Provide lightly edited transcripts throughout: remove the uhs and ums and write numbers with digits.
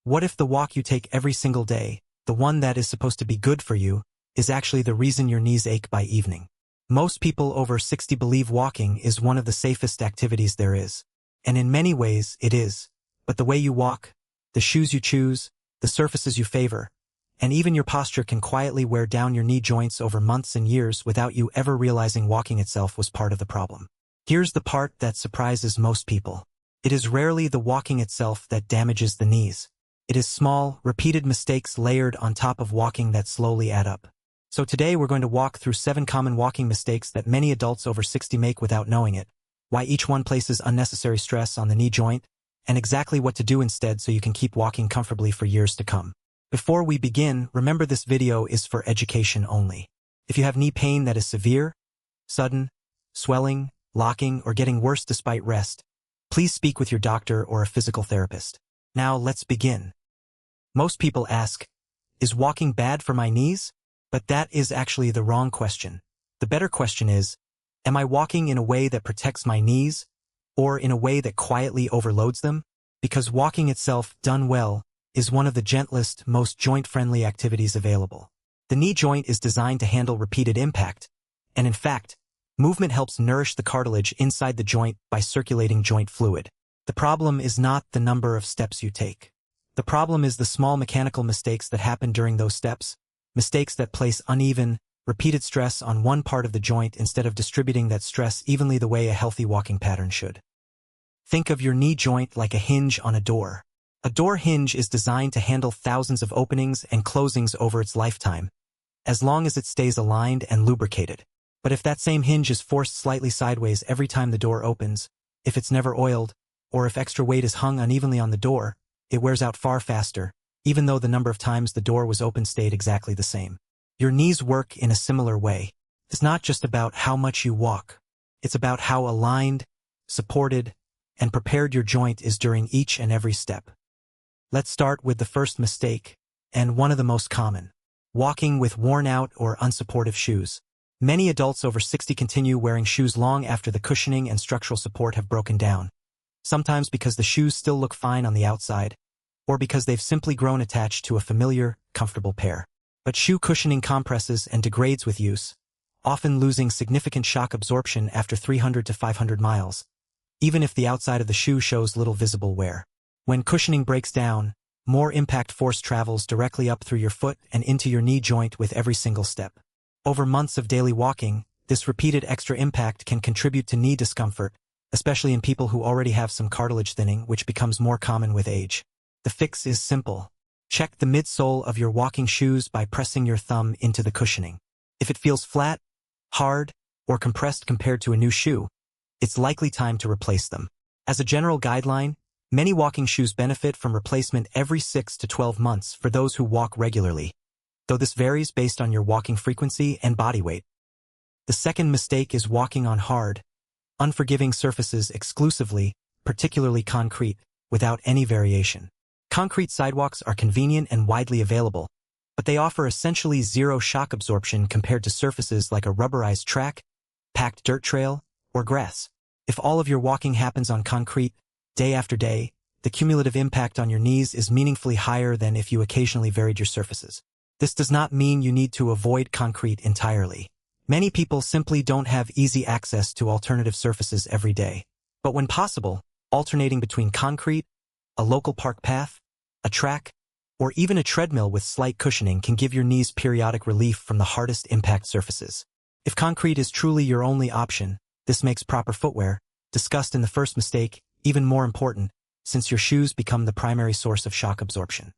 What if the walk you take every single day, the one that is supposed to be good for you, is actually the reason your knees ache by evening? Most people over 60 believe walking is one of the safest activities there is. And in many ways, it is. But the way you walk, the shoes you choose, the surfaces you favor, and even your posture can quietly wear down your knee joints over months and years without you ever realizing walking itself was part of the problem. Here's the part that surprises most people. It is rarely the walking itself that damages the knees. It is small, repeated mistakes layered on top of walking that slowly add up. So today we're going to walk through 7 common walking mistakes that many adults over 60 make without knowing it, why each one places unnecessary stress on the knee joint, and exactly what to do instead so you can keep walking comfortably for years to come. Before we begin, remember this video is for education only. If you have knee pain that is severe, sudden, swelling, locking, or getting worse despite rest, please speak with your doctor or a physical therapist. Now let's begin. Most people ask, is walking bad for my knees? But that is actually the wrong question. The better question is, am I walking in a way that protects my knees, or in a way that quietly overloads them? Because walking itself, done well, is one of the gentlest, most joint-friendly activities available. The knee joint is designed to handle repeated impact, and in fact, movement helps nourish the cartilage inside the joint by circulating joint fluid. The problem is not the number of steps you take. The problem is the small mechanical mistakes that happen during those steps, mistakes that place uneven, repeated stress on one part of the joint instead of distributing that stress evenly the way a healthy walking pattern should. Think of your knee joint like a hinge on a door. A door hinge is designed to handle thousands of openings and closings over its lifetime, as long as it stays aligned and lubricated. But if that same hinge is forced slightly sideways every time the door opens, if it's never oiled, or if extra weight is hung unevenly on the door, it wears out far faster, even though the number of times the door was open stayed exactly the same. Your knees work in a similar way. It's not just about how much you walk. It's about how aligned, supported, and prepared your joint is during each and every step. Let's start with the first mistake, and one of the most common: walking with worn-out or unsupportive shoes. Many adults over 60 continue wearing shoes long after the cushioning and structural support have broken down. Sometimes because the shoes still look fine on the outside, or because they've simply grown attached to a familiar, comfortable pair. But shoe cushioning compresses and degrades with use, often losing significant shock absorption after 300 to 500 miles, even if the outside of the shoe shows little visible wear. When cushioning breaks down, more impact force travels directly up through your foot and into your knee joint with every single step. Over months of daily walking, this repeated extra impact can contribute to knee discomfort, especially in people who already have some cartilage thinning, which becomes more common with age. The fix is simple. Check the midsole of your walking shoes by pressing your thumb into the cushioning. If it feels flat, hard, or compressed compared to a new shoe, it's likely time to replace them. As a general guideline, many walking shoes benefit from replacement every 6 to 12 months for those who walk regularly, though this varies based on your walking frequency and body weight. The second mistake is walking on hard, unforgiving surfaces exclusively, particularly concrete, without any variation. Concrete sidewalks are convenient and widely available, but they offer essentially zero shock absorption compared to surfaces like a rubberized track, packed dirt trail, or grass. If all of your walking happens on concrete, day after day, the cumulative impact on your knees is meaningfully higher than if you occasionally varied your surfaces. This does not mean you need to avoid concrete entirely. Many people simply don't have easy access to alternative surfaces every day. But when possible, alternating between concrete, a local park path, a track, or even a treadmill with slight cushioning can give your knees periodic relief from the hardest impact surfaces. If concrete is truly your only option, this makes proper footwear, discussed in the first mistake, even more important, since your shoes become the primary source of shock absorption.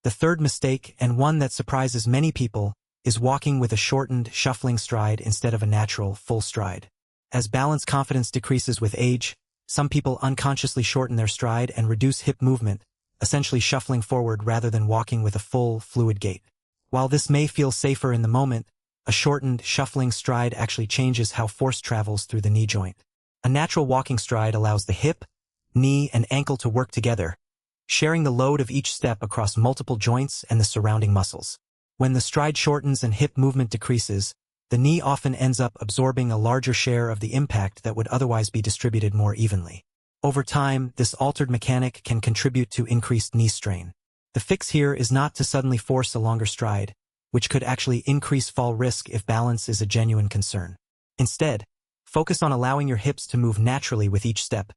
The third mistake, and one that surprises many people, is walking with a shortened, shuffling stride instead of a natural, full stride. As balance confidence decreases with age, some people unconsciously shorten their stride and reduce hip movement, essentially shuffling forward rather than walking with a full, fluid gait. While this may feel safer in the moment, a shortened, shuffling stride actually changes how force travels through the knee joint. A natural walking stride allows the hip, knee, and ankle to work together, sharing the load of each step across multiple joints and the surrounding muscles. When the stride shortens and hip movement decreases, the knee often ends up absorbing a larger share of the impact that would otherwise be distributed more evenly. Over time, this altered mechanic can contribute to increased knee strain. The fix here is not to suddenly force a longer stride, which could actually increase fall risk if balance is a genuine concern. Instead, focus on allowing your hips to move naturally with each step,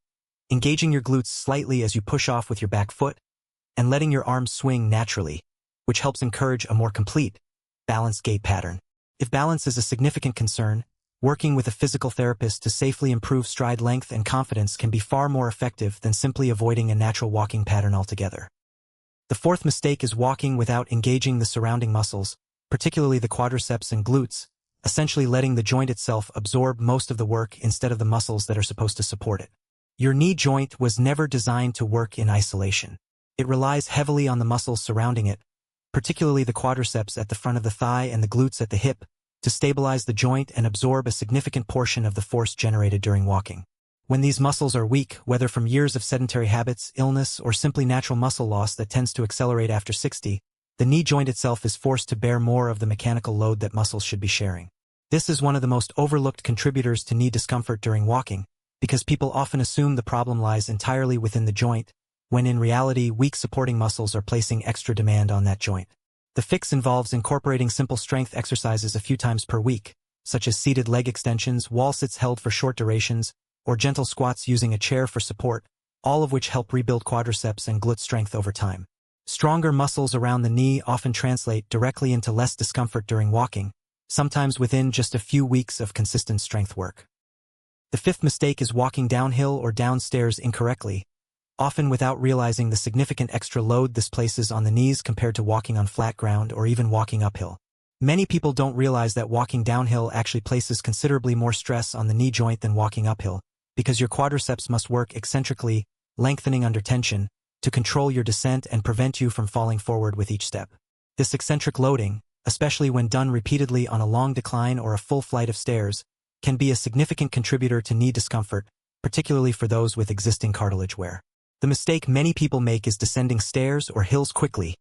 engaging your glutes slightly as you push off with your back foot, and letting your arms swing naturally, which helps encourage a more complete, balanced gait pattern. If balance is a significant concern, working with a physical therapist to safely improve stride length and confidence can be far more effective than simply avoiding a natural walking pattern altogether. The fourth mistake is walking without engaging the surrounding muscles, particularly the quadriceps and glutes, essentially letting the joint itself absorb most of the work instead of the muscles that are supposed to support it. Your knee joint was never designed to work in isolation. It relies heavily on the muscles surrounding it, particularly the quadriceps at the front of the thigh and the glutes at the hip, to stabilize the joint and absorb a significant portion of the force generated during walking. When these muscles are weak, whether from years of sedentary habits, illness, or simply natural muscle loss that tends to accelerate after 60, the knee joint itself is forced to bear more of the mechanical load that muscles should be sharing. This is one of the most overlooked contributors to knee discomfort during walking, because people often assume the problem lies entirely within the joint, when in reality weak supporting muscles are placing extra demand on that joint. The fix involves incorporating simple strength exercises a few times per week, such as seated leg extensions, wall sits held for short durations, or gentle squats using a chair for support, all of which help rebuild quadriceps and glute strength over time. Stronger muscles around the knee often translate directly into less discomfort during walking, sometimes within just a few weeks of consistent strength work. The fifth mistake is walking downhill or downstairs incorrectly, often without realizing the significant extra load this places on the knees compared to walking on flat ground or even walking uphill. Many people don't realize that walking downhill actually places considerably more stress on the knee joint than walking uphill, because your quadriceps must work eccentrically, lengthening under tension, to control your descent and prevent you from falling forward with each step. This eccentric loading, especially when done repeatedly on a long decline or a full flight of stairs, can be a significant contributor to knee discomfort, particularly for those with existing cartilage wear. The mistake many people make is descending stairs or hills quickly,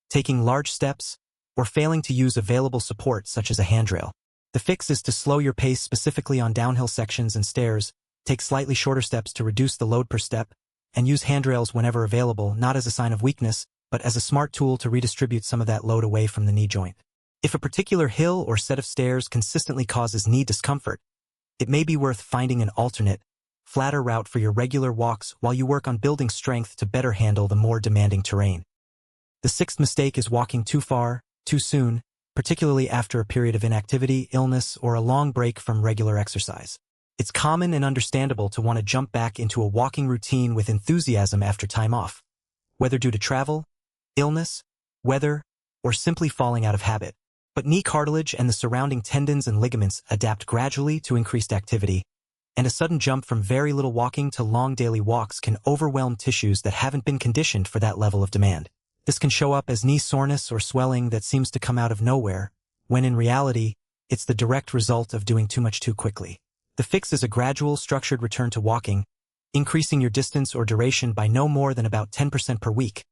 taking large steps, or failing to use available support such as a handrail. The fix is to slow your pace specifically on downhill sections and stairs, take slightly shorter steps to reduce the load per step, and use handrails whenever available, not as a sign of weakness, but as a smart tool to redistribute some of that load away from the knee joint. If a particular hill or set of stairs consistently causes knee discomfort, it may be worth finding an alternate, flatter route for your regular walks while you work on building strength to better handle the more demanding terrain. The sixth mistake is walking too far, too soon, particularly after a period of inactivity, illness, or a long break from regular exercise. It's common and understandable to want to jump back into a walking routine with enthusiasm after time off, whether due to travel, illness, weather, or simply falling out of habit. But knee cartilage and the surrounding tendons and ligaments adapt gradually to increased activity, and a sudden jump from very little walking to long daily walks can overwhelm tissues that haven't been conditioned for that level of demand. This can show up as knee soreness or swelling that seems to come out of nowhere, when in reality, it's the direct result of doing too much too quickly. The fix is a gradual, structured return to walking, increasing your distance or duration by no more than about 10% per week,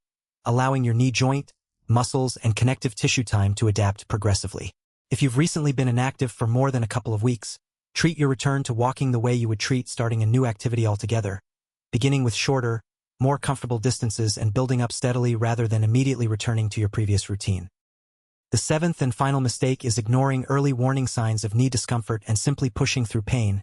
allowing your knee joint, muscles, and connective tissue time to adapt progressively. If you've recently been inactive for more than a couple of weeks, treat your return to walking the way you would treat starting a new activity altogether, beginning with shorter, more comfortable distances and building up steadily rather than immediately returning to your previous routine. The seventh and final mistake is ignoring early warning signs of knee discomfort and simply pushing through pain,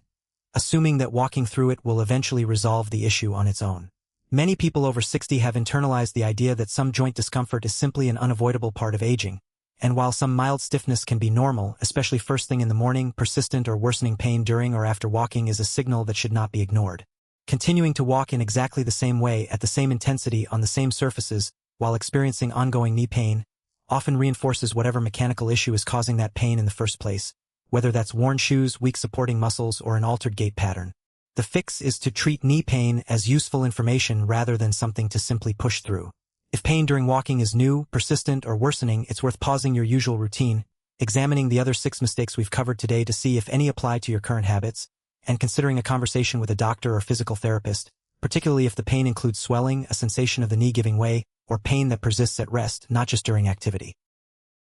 assuming that walking through it will eventually resolve the issue on its own. Many people over 60 have internalized the idea that some joint discomfort is simply an unavoidable part of aging, and while some mild stiffness can be normal, especially first thing in the morning, persistent or worsening pain during or after walking is a signal that should not be ignored. Continuing to walk in exactly the same way at the same intensity on the same surfaces while experiencing ongoing knee pain often reinforces whatever mechanical issue is causing that pain in the first place, whether that's worn shoes, weak supporting muscles, or an altered gait pattern. The fix is to treat knee pain as useful information rather than something to simply push through. If pain during walking is new, persistent, or worsening, it's worth pausing your usual routine, examining the other 6 mistakes we've covered today to see if any apply to your current habits, and considering a conversation with a doctor or physical therapist, particularly if the pain includes swelling, a sensation of the knee giving way, or pain that persists at rest, not just during activity.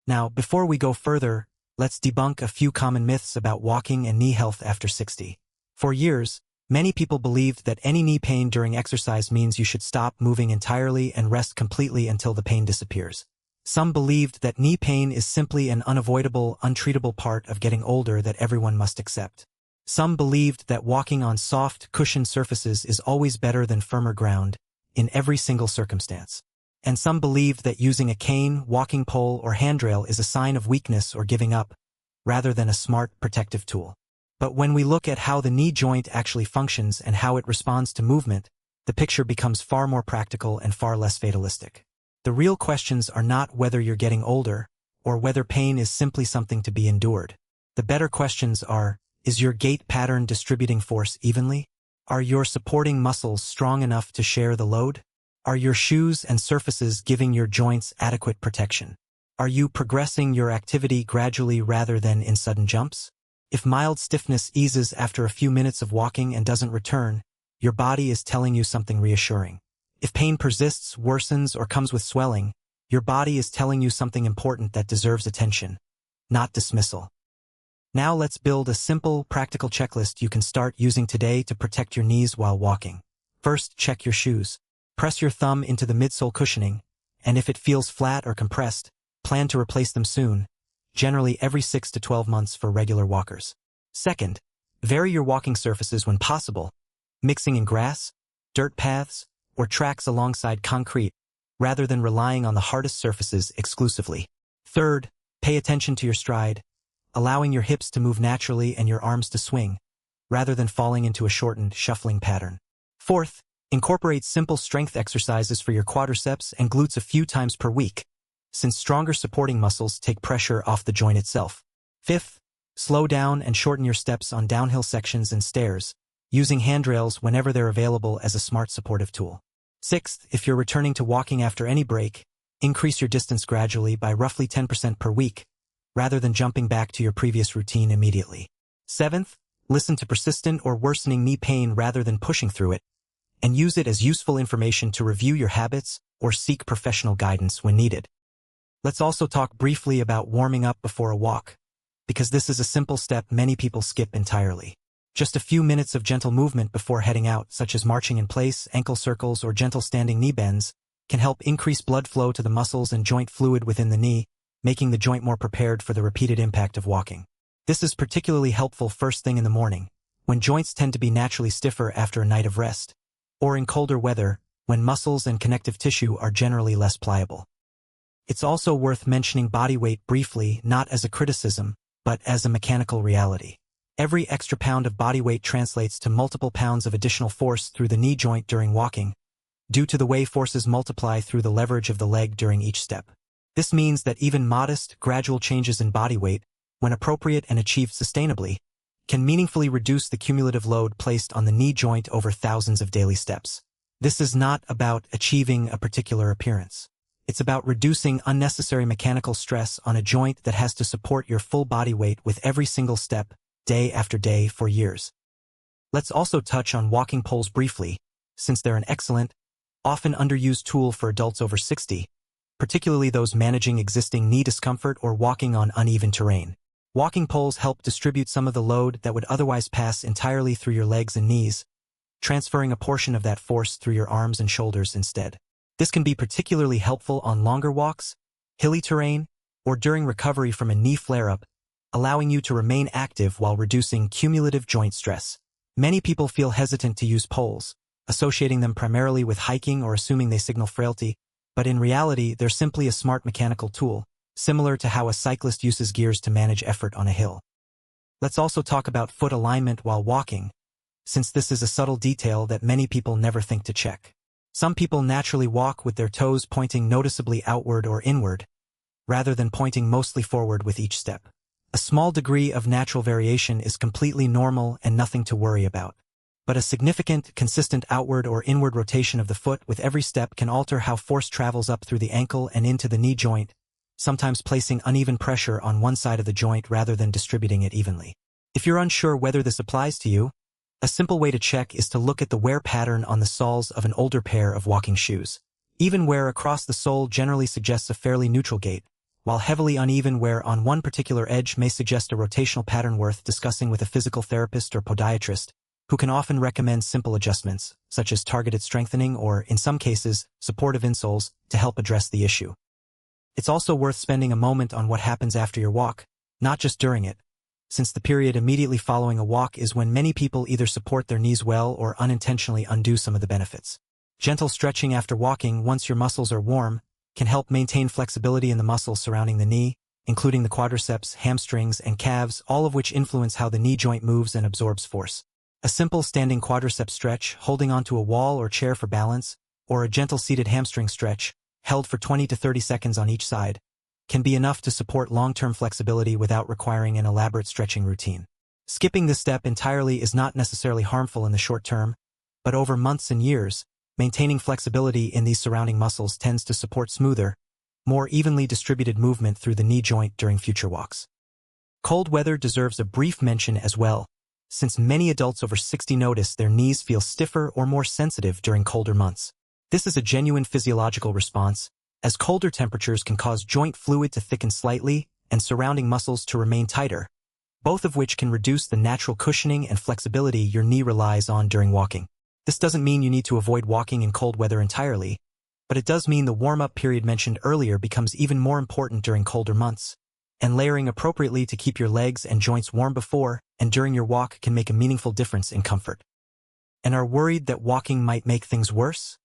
Now, before we go further, let's debunk a few common myths about walking and knee health after 60. For years, Many people believed that any knee pain during exercise means you should stop moving entirely and rest completely until the pain disappears. Some believed that knee pain is simply an unavoidable, untreatable part of getting older that everyone must accept. Some believed that walking on soft, cushioned surfaces is always better than firmer ground, in every single circumstance. And some believed that using a cane, walking pole, or handrail is a sign of weakness or giving up, rather than a smart, protective tool. But when we look at how the knee joint actually functions and how it responds to movement, the picture becomes far more practical and far less fatalistic. The real questions are not whether you're getting older, or whether pain is simply something to be endured. The better questions are, is your gait pattern distributing force evenly? Are your supporting muscles strong enough to share the load? Are your shoes and surfaces giving your joints adequate protection? Are you progressing your activity gradually rather than in sudden jumps? If mild stiffness eases after a few minutes of walking and doesn't return, your body is telling you something reassuring. If pain persists, worsens, or comes with swelling, your body is telling you something important that deserves attention, not dismissal. Now let's build a simple, practical checklist you can start using today to protect your knees while walking. First, check your shoes. Press your thumb into the midsole cushioning, and if it feels flat or compressed, plan to replace them soon, generally every 6 to 12 months for regular walkers. Second, vary your walking surfaces when possible, mixing in grass, dirt paths, or tracks alongside concrete, rather than relying on the hardest surfaces exclusively. Third, pay attention to your stride, allowing your hips to move naturally and your arms to swing, rather than falling into a shortened, shuffling pattern. Fourth, incorporate simple strength exercises for your quadriceps and glutes a few times per week, since stronger supporting muscles take pressure off the joint itself. Fifth, slow down and shorten your steps on downhill sections and stairs, using handrails whenever they're available as a smart supportive tool. Sixth, if you're returning to walking after any break, increase your distance gradually by roughly 10% per week, rather than jumping back to your previous routine immediately. Seventh, listen to persistent or worsening knee pain rather than pushing through it, and use it as useful information to review your habits or seek professional guidance when needed. Let's also talk briefly about warming up before a walk, because this is a simple step many people skip entirely. Just a few minutes of gentle movement before heading out, such as marching in place, ankle circles, or gentle standing knee bends, can help increase blood flow to the muscles and joint fluid within the knee, making the joint more prepared for the repeated impact of walking. This is particularly helpful first thing in the morning, when joints tend to be naturally stiffer after a night of rest, or in colder weather, when muscles and connective tissue are generally less pliable. It's also worth mentioning body weight briefly, not as a criticism, but as a mechanical reality. Every extra pound of body weight translates to multiple pounds of additional force through the knee joint during walking, due to the way forces multiply through the leverage of the leg during each step. This means that even modest, gradual changes in body weight, when appropriate and achieved sustainably, can meaningfully reduce the cumulative load placed on the knee joint over thousands of daily steps. This is not about achieving a particular appearance. It's about reducing unnecessary mechanical stress on a joint that has to support your full body weight with every single step, day after day for years. Let's also touch on walking poles briefly, since they're an excellent, often underused tool for adults over 60, particularly those managing existing knee discomfort or walking on uneven terrain. Walking poles help distribute some of the load that would otherwise pass entirely through your legs and knees, transferring a portion of that force through your arms and shoulders instead. This can be particularly helpful on longer walks, hilly terrain, or during recovery from a knee flare-up, allowing you to remain active while reducing cumulative joint stress. Many people feel hesitant to use poles, associating them primarily with hiking or assuming they signal frailty, but in reality they're simply a smart mechanical tool, similar to how a cyclist uses gears to manage effort on a hill. Let's also talk about foot alignment while walking, since this is a subtle detail that many people never think to check. Some people naturally walk with their toes pointing noticeably outward or inward, rather than pointing mostly forward with each step. A small degree of natural variation is completely normal and nothing to worry about. But a significant, consistent outward or inward rotation of the foot with every step can alter how force travels up through the ankle and into the knee joint, sometimes placing uneven pressure on one side of the joint rather than distributing it evenly. If you're unsure whether this applies to you, a simple way to check is to look at the wear pattern on the soles of an older pair of walking shoes. Even wear across the sole generally suggests a fairly neutral gait, while heavily uneven wear on one particular edge may suggest a rotational pattern worth discussing with a physical therapist or podiatrist, who can often recommend simple adjustments, such as targeted strengthening or, in some cases, supportive insoles, to help address the issue. It's also worth spending a moment on what happens after your walk, not just during it, since the period immediately following a walk is when many people either support their knees well or unintentionally undo some of the benefits. Gentle stretching after walking once your muscles are warm can help maintain flexibility in the muscles surrounding the knee, including the quadriceps, hamstrings, and calves, all of which influence how the knee joint moves and absorbs force. A simple standing quadricep stretch, holding onto a wall or chair for balance, or a gentle seated hamstring stretch, held for 20 to 30 seconds on each side, can be enough to support long-term flexibility without requiring an elaborate stretching routine. Skipping this step entirely is not necessarily harmful in the short term, but over months and years, maintaining flexibility in these surrounding muscles tends to support smoother, more evenly distributed movement through the knee joint during future walks. Cold weather deserves a brief mention as well, since many adults over 60 notice their knees feel stiffer or more sensitive during colder months. This is a genuine physiological response, as colder temperatures can cause joint fluid to thicken slightly and surrounding muscles to remain tighter, both of which can reduce the natural cushioning and flexibility your knee relies on during walking. This doesn't mean you need to avoid walking in cold weather entirely, but it does mean the warm-up period mentioned earlier becomes even more important during colder months, and layering appropriately to keep your legs and joints warm before and during your walk can make a meaningful difference in comfort. And are worried that walking might make things worse?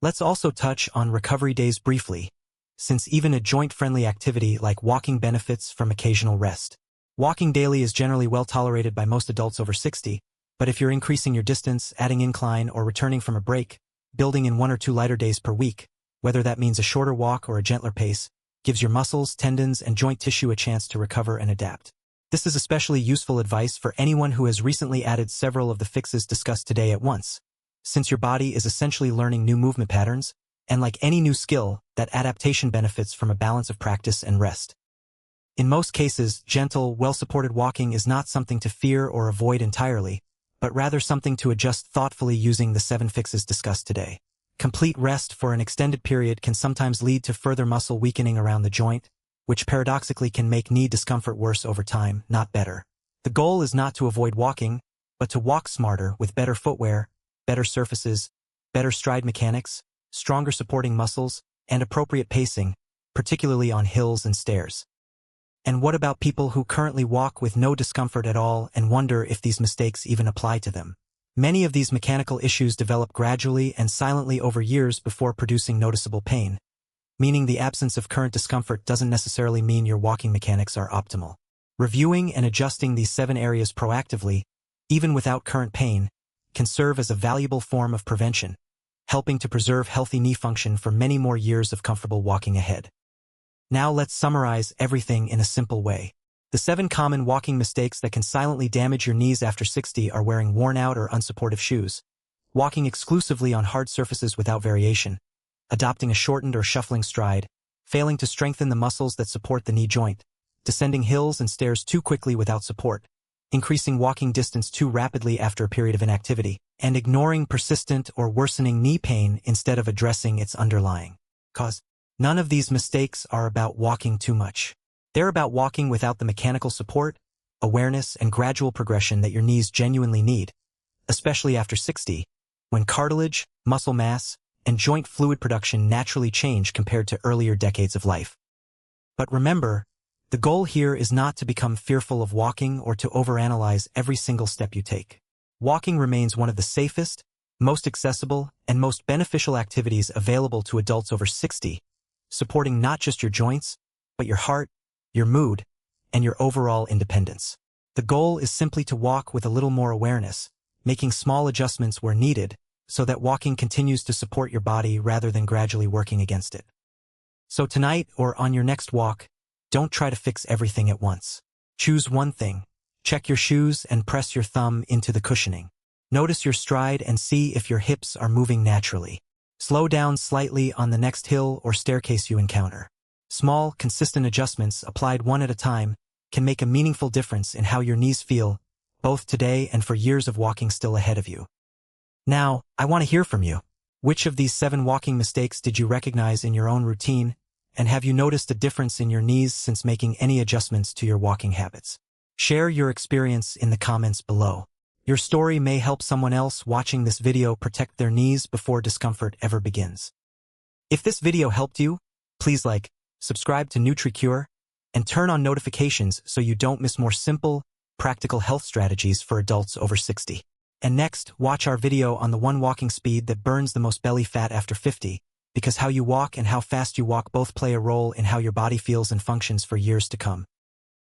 Let's also touch on recovery days briefly, since even a joint-friendly activity like walking benefits from occasional rest. Walking daily is generally well tolerated by most adults over 60, but if you're increasing your distance, adding incline, or returning from a break, building in 1 or 2 lighter days per week, whether that means a shorter walk or a gentler pace, gives your muscles, tendons, and joint tissue a chance to recover and adapt. This is especially useful advice for anyone who has recently added several of the fixes discussed today at once, since your body is essentially learning new movement patterns, and like any new skill, that adaptation benefits from a balance of practice and rest. In most cases, gentle, well-supported walking is not something to fear or avoid entirely, but rather something to adjust thoughtfully using the 7 fixes discussed today. Complete rest for an extended period can sometimes lead to further muscle weakening around the joint, which paradoxically can make knee discomfort worse over time, not better. The goal is not to avoid walking, but to walk smarter with better footwear, better surfaces, better stride mechanics, stronger supporting muscles, and appropriate pacing, particularly on hills and stairs. And what about people who currently walk with no discomfort at all and wonder if these mistakes even apply to them? Many of these mechanical issues develop gradually and silently over years before producing noticeable pain, meaning the absence of current discomfort doesn't necessarily mean your walking mechanics are optimal. Reviewing and adjusting these 7 areas proactively, even without current pain, can serve as a valuable form of prevention, helping to preserve healthy knee function for many more years of comfortable walking ahead. Now let's summarize everything in a simple way. The 7 common walking mistakes that can silently damage your knees after 60 are wearing worn-out or unsupportive shoes, walking exclusively on hard surfaces without variation, adopting a shortened or shuffling stride, failing to strengthen the muscles that support the knee joint, descending hills and stairs too quickly without support, increasing walking distance too rapidly after a period of inactivity, and ignoring persistent or worsening knee pain instead of addressing its underlying cause. None of these mistakes are about walking too much. They're about walking without the mechanical support, awareness, and gradual progression that your knees genuinely need, especially after 60, when cartilage, muscle mass, and joint fluid production naturally change compared to earlier decades of life. But remember, the goal here is not to become fearful of walking or to overanalyze every single step you take. Walking remains one of the safest, most accessible, and most beneficial activities available to adults over 60, supporting not just your joints, but your heart, your mood, and your overall independence. The goal is simply to walk with a little more awareness, making small adjustments where needed, so that walking continues to support your body rather than gradually working against it. So tonight or on your next walk, don't try to fix everything at once. Choose one thing, check your shoes and press your thumb into the cushioning. Notice your stride and see if your hips are moving naturally. Slow down slightly on the next hill or staircase you encounter. Small, consistent adjustments applied one at a time can make a meaningful difference in how your knees feel, both today and for years of walking still ahead of you. Now, I want to hear from you. Which of these 7 walking mistakes did you recognize in your own routine, and have you noticed a difference in your knees since making any adjustments to your walking habits? Share your experience in the comments below. Your story may help someone else watching this video protect their knees before discomfort ever begins. If this video helped you, please like, subscribe to NutriCure, and turn on notifications so you don't miss more simple, practical health strategies for adults over 60. And next, watch our video on the one walking speed that burns the most belly fat after 50, because how you walk and how fast you walk both play a role in how your body feels and functions for years to come.